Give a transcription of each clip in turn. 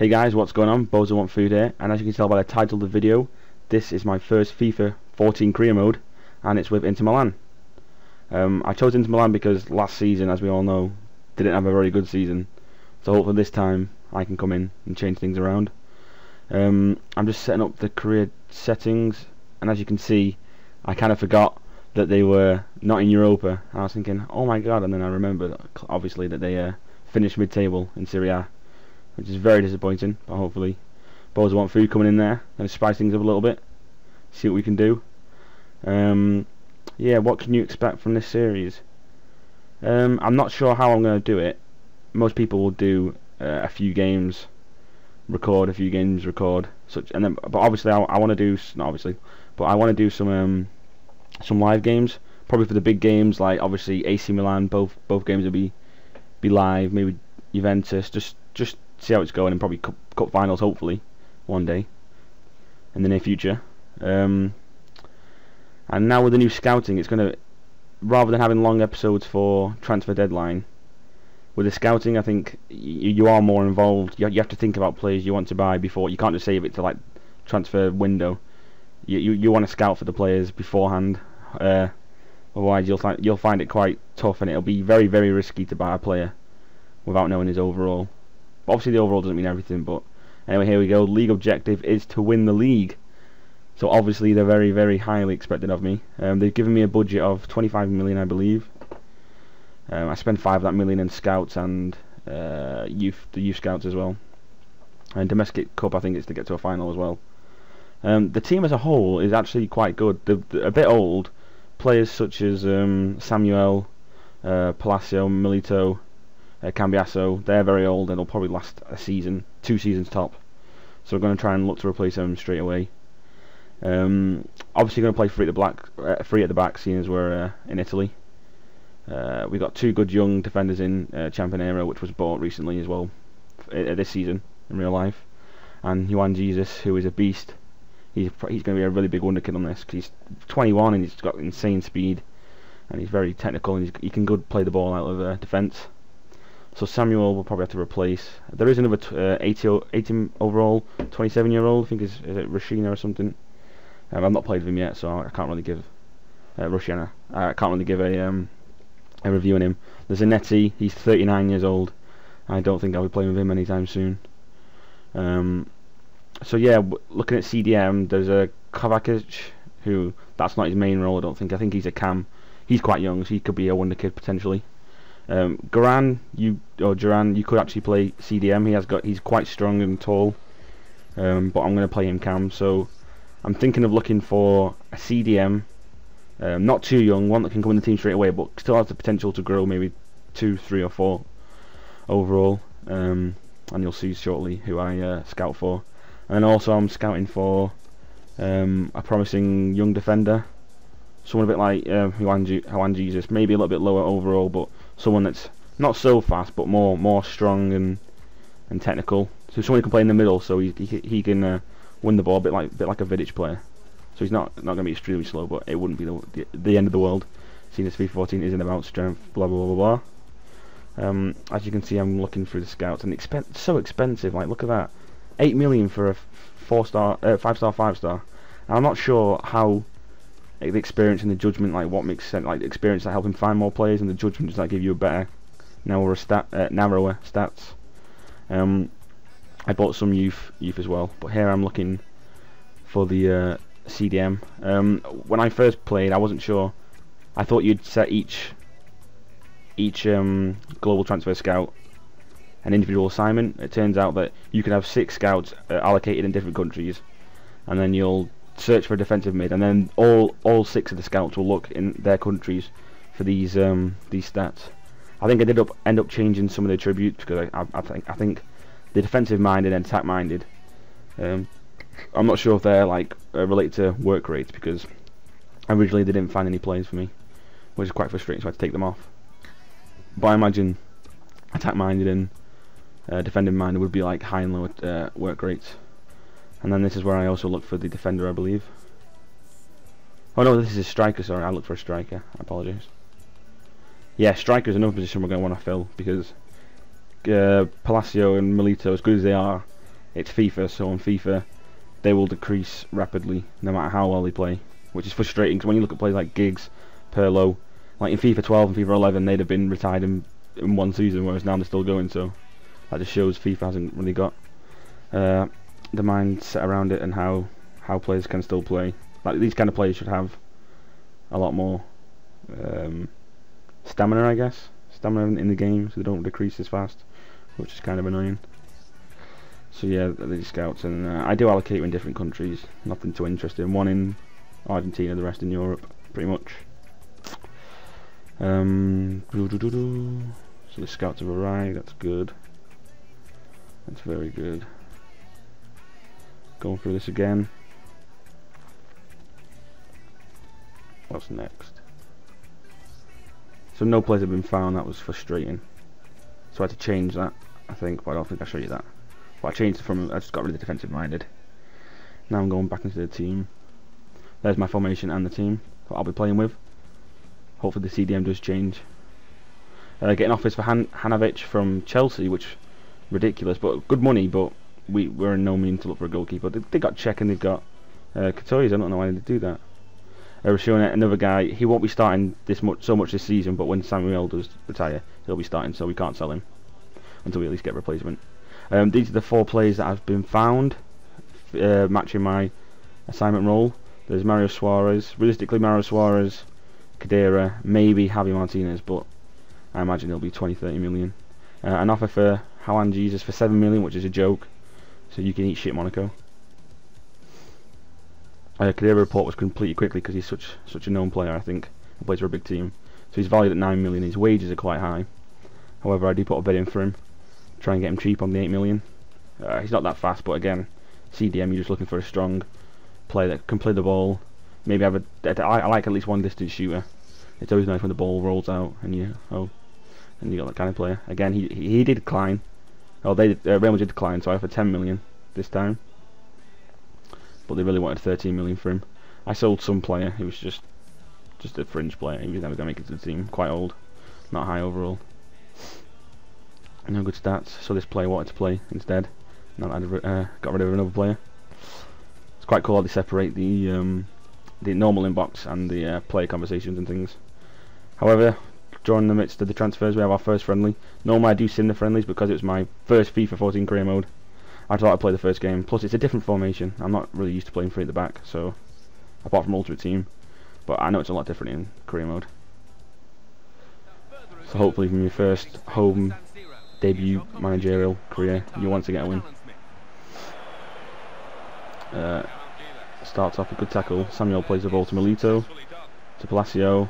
Hey guys, what's going on? Bozo Want Food here, and as you can tell by the title of the video, this is my first FIFA 14 career mode, and it's with Inter Milan. I chose Inter Milan because last season, as we all know, didn't have a very good season, so hopefully this time I can come in and change things around. I'm just setting up the career settings, and as you can see, I kind of forgot that they were not in Europa. I was thinking, oh my god, and then I remembered, obviously, that they finished mid-table in Serie A, which is very disappointing, but hopefully Bozo Want Food coming in there and spice things up a little bit, see what we can do. Yeah, what can you expect from this series? I'm not sure how I'm going to do it. Most people will do a few games record, such, and then, but obviously I want to do, not obviously, but I want to do some live games, probably for the big games, like obviously AC Milan. Both games will be live. Maybe Juventus, just see how it's going, and probably cup finals hopefully one day in the near future. And now with the new scouting, it's going to, rather than having long episodes for transfer deadline, with the scouting I think you are more involved. You have to think about players you want to buy before. You can't just save it to like transfer window. You want to scout for the players beforehand, otherwise you'll find it quite tough, and it'll be very, very risky to buy a player without knowing his overall. Obviously the overall doesn't mean everything, but anyway, here we go. League objective is to win the league, so obviously they're very, very highly expected of me. They've given me a budget of 25 million, I believe. I spent 5 of that million in scouts and the youth scouts as well, and domestic cup I think it's to get to a final as well. The team as a whole is actually quite good. They're a bit old. Players such as Samuel, Palacio, Milito, Cambiasso, they're very old and they'll probably last a season, 2 seasons top. So we're going to try and look to replace them straight away. Obviously going to play free at the back, seeing as we're in Italy. We've got 2 good young defenders in Championero, which was bought recently as well this season in real life, and Juan Jesus, who is a beast. He's going to be a really big wonder kid on this, because he's 21 and he's got insane speed, and he's very technical, and he can play the ball out of defence. So Samuel will probably have to replace. There is another 18 overall, 27-year-old, I think is it Rashina or something. I've not played with him yet, so I can't really give Rushina. I can't really give a review on him. There's a Zanetti, he's 39 years old. I don't think I'll be playing with him anytime soon. So yeah, looking at CDM, there's a Kovacic, who that's not his main role. I think he's a cam. He's quite young, so he could be a wonder kid potentially. Duran, you could actually play CDM. He's quite strong and tall, but I'm going to play him cam. So I'm thinking of looking for a CDM, not too young, one that can come in the team straight away, but still has the potential to grow, maybe 2, 3 or 4 overall. And you'll see shortly who I scout for. And then also I'm scouting for a promising young defender, someone a bit like Juan Jesus, maybe a little bit lower overall, but someone that's not so fast but more strong and technical. So someone who can play in the middle, so he can win the ball, a bit like a Vidic player. So he's not going to be extremely slow, but it wouldn't be the end of the world, seeing as FIFA 14 isn't about strength, blah blah blah blah. As you can see, I'm looking through the scouts, and it's so expensive. Like, look at that, 8 million for a 5-star, 5-star. And I'm not sure how the experience and the judgment, like what makes sense, like the experience that help him find more players, and the judgment does that give you a better, narrower stats. I bought some youth as well, but here I'm looking for the CDM. When I first played, I wasn't sure. I thought you'd set each global transfer scout an individual assignment. It turns out that you can have 6 scouts allocated in different countries, and then you'll search for a defensive mid, and then all 6 of the scouts will look in their countries for these stats. I think I did end up changing some of the attributes, because I think the defensive minded and attack minded, I'm not sure if they're like related to work rates, because originally they didn't find any players for me, which is quite frustrating, so I had to take them off. But I imagine attack minded and defending minded would be like high and low work rates. And then this is where I also look for the defender, I believe. Oh no, this is a striker, sorry, I look for a striker, I apologise. Yeah, striker is another position we're going to want to fill, because Palacio and Milito, as good as they are, it's FIFA, so on FIFA they will decrease rapidly no matter how well they play, which is frustrating because when you look at players like Giggs, Pirlo, like in FIFA 12 and FIFA 11 they'd have been retired in one season, whereas now they're still going, so that just shows FIFA hasn't really got the mindset around it and how players can still play. Like these kind of players should have a lot more stamina, I guess, stamina in the game, so they don't decrease as fast, which is kind of annoying. So yeah, these scouts, and I do allocate in different countries, nothing too interesting. One in Argentina, the rest in Europe, pretty much. So the scouts have arrived, that's good. That's very good. Going through this again. What's next? So no players have been found, that was frustrating. So I had to change that, I think, but I don't think I'll show you that. But I changed it from, I just got really defensive minded. Now I'm going back into the team. There's my formation and the team that I'll be playing with. Hopefully the CDM does change. Getting offers for Hanovic from Chelsea, which ridiculous, but good money, but we're in no means to look for a goalkeeper. They got Czech and they've got Katoyas. I don't know why they do that. We're showing another guy. He won't be starting so much this season, but when Samuel does retire, he'll be starting, so we can't sell him until we at least get a replacement. These are the 4 players that have been found, matching my assignment role. There's Mario Suarez. Realistically, Mario Suarez, Kadira, maybe Javi Martinez, but I imagine it'll be 20-30 million. An offer for Juan Jesus for 7 million, which is a joke. So you can eat shit, Monaco. Kadira report was completed quickly because he's such a known player. I think he plays for a big team, so he's valued at 9 million. His wages are quite high. However, I do put a bid in for him, try and get him cheap on the 8 million. He's not that fast, but again, CDM, you're just looking for a strong player that can play the ball. Maybe have I like at least one distance shooter. It's always nice when the ball rolls out and you got that kind of player. Again, he did decline. Oh, they did, Real Madrid declined, so I offered 10 million this time. But they really wanted 13 million for him. I sold some player. He was just a fringe player. He was never going to make it to the team. Quite old, not high overall. No good stats. So this player wanted to play instead. Now I got rid of another player. It's quite cool how they separate the normal inbox and the player conversations and things. However, during the midst of the transfers, we have our first friendly. Normally I do sim the friendlies because it was my first FIFA 14 career mode. I thought I'd play the first game. Plus, it's a different formation. I'm not really used to playing 3 at the back, so apart from Ultimate Team, but I know it's a lot different in career mode. So hopefully, from your first home debut managerial career, you want to get a win. Starts off a good tackle. Samuel plays the ball to Milito, to Palacio.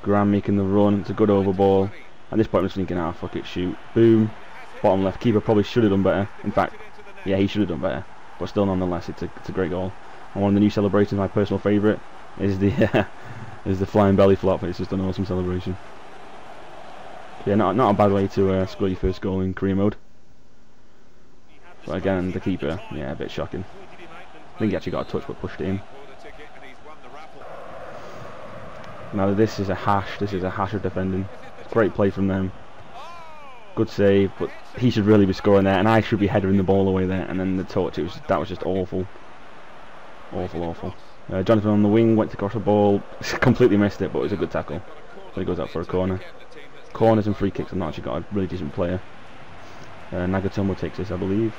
Graham making the run. It's a good over ball. At this point, I'm just thinking, fuck it, shoot. Boom. Bottom left. Keeper probably should have done better. In fact, yeah, he should have done better. But still, nonetheless, it's a great goal. And one of the new celebrations, my personal favourite, is the flying belly flop. It's just an awesome celebration. Yeah, not a bad way to score your first goal in career mode. But again, the keeper, yeah, a bit shocking. I think he actually got a touch but pushed it in. Now this is a hash. This is a hash of defending. Great play from them. Good save, but he should really be scoring there, and I should be headering the ball away there. And then the touch, that was just awful, awful. Jonathan on the wing went to cross the ball, completely missed it, but it was a good tackle. So he goes out for a corner. Corners and free kicks have not actually got a really decent player. Nagatomo takes this, I believe.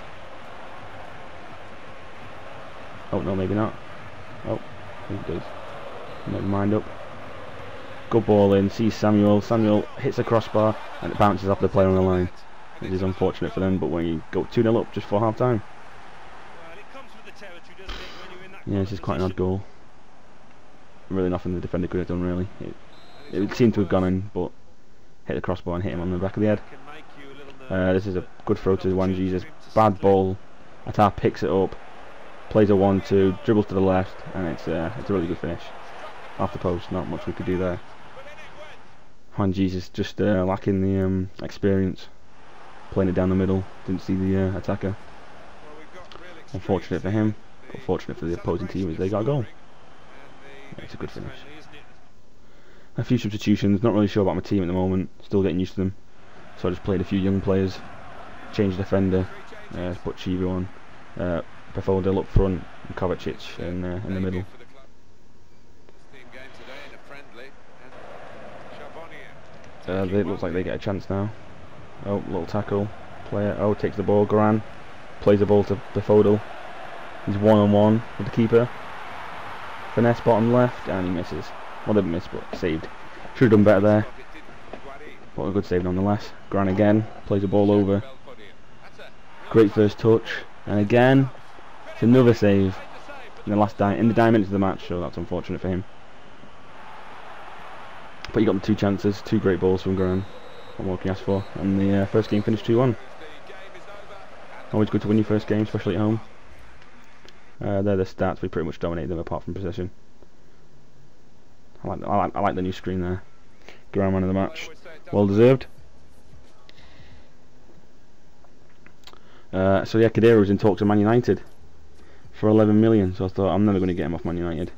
Oh no, maybe not. Oh, I think he does. Make mind up. Good ball in, sees Samuel. Samuel hits the crossbar and it bounces off the player on the line. It is unfortunate for them, but when you go 2-0 up just for half time. Yeah, this is quite an odd goal. Really nothing the defender could have done, really. It seemed to have gone in, but hit the crossbar and hit him on the back of the head. This is a good throw to Juan Jesus. Bad ball. Atar picks it up, plays a 1-2, dribbles to the left, and it's a really good finish. Off the post, not much we could do there. Juan Jesus just lacking the experience, playing it down the middle. Didn't see the attacker. Unfortunate for him, but fortunate for the opposing team as they got a goal. Yeah, it's a good finish. A few substitutions. Not really sure about my team at the moment. Still getting used to them. So I just played a few young players, changed defender, Put Chivo on. Pefodil up front, and Kovacic in the middle. It looks like they get a chance now. Oh, little tackle. Player. Oh, takes the ball. Goran plays the ball to Pefodil. He's one-on-one with the keeper. Finesse bottom left, and he misses. Well, didn't miss, but saved. Should have done better there. But a good save nonetheless. Goran again plays the ball over. Great first touch, and again, it's another save in the last in the 9 minutes of the match. So that's unfortunate for him. But you got the 2 chances, 2 great balls from Goran. What more can you ask for? And the first game finished 2-1. Always good to win your first game, especially at home. They're the stats. We pretty much dominated them apart from possession. I like the new screen there. Goran man of the match, well deserved. So yeah, Khedira was in talks with Man United for 11 million. So I thought I'm never going to get him off Man United.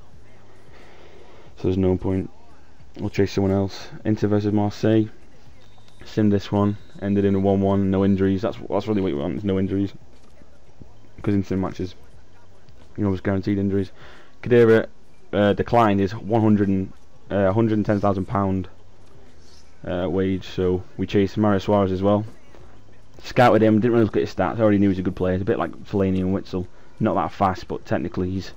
So there's no point. We'll chase someone else. Inter versus Marseille. Sim this one. Ended in a 1-1. No injuries. That's really what you want. No injuries. Because in sim matches, you know, it's guaranteed injuries. Khedira declined his £110,000 wage. So we chased Mario Suarez as well. Scouted him. Didn't really look at his stats. I already knew he was a good player. He's a bit like Fellaini and Witsel. Not that fast, but technically he's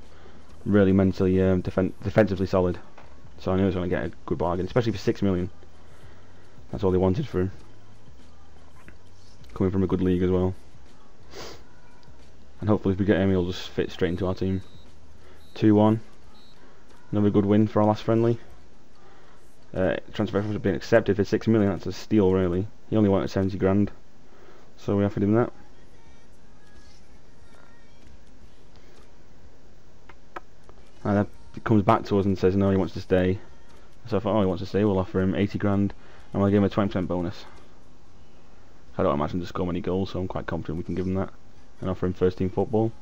really mentally defensively solid. So I knew I was going to get a good bargain, especially for 6 million. That's all they wanted for him. Coming from a good league as well. And hopefully if we get him, he'll just fit straight into our team. 2-1. Another good win for our last friendly. Transfer offers have been accepted for 6 million. That's a steal, really. He only wanted 70 grand. So we offered him that. And he comes back to us and says no, he wants to stay. So I thought, oh, he wants to stay, we'll offer him 80 grand and we'll give him a 20% bonus. I don't imagine to score many goals, so I'm quite confident we can give him that and offer him first team football.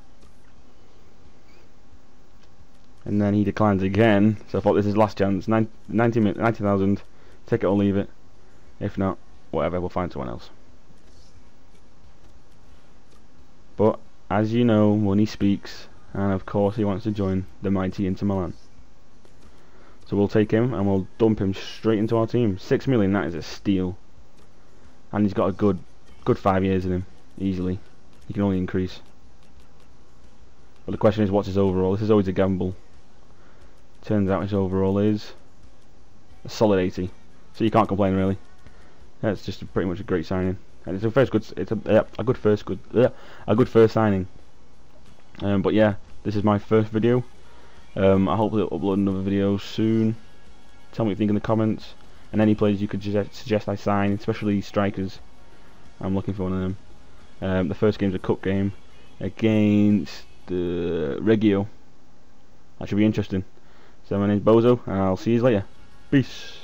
And then he declines again, so I thought this is last chance. 90,000, take it or leave it. If not, whatever, we'll find someone else. But as you know, money speaks. And of course he wants to join the mighty Inter Milan. So we'll take him and we'll dump him straight into our team. 6 million, that is a steal. And he's got a good 5 years in him, easily. He can only increase. But the question is, what's his overall? This is always a gamble. Turns out his overall is a solid 80. So you can't complain, really. That's just pretty much a great signing. And it's a good first signing. But yeah, this is my first video. I hope to upload another video soon. Tell me what you think in the comments, and any players you could suggest I sign, especially strikers. I'm looking for one of them. The first game's a cup game against Reggio. That should be interesting. So my name's Bozo, and I'll see you later. Peace.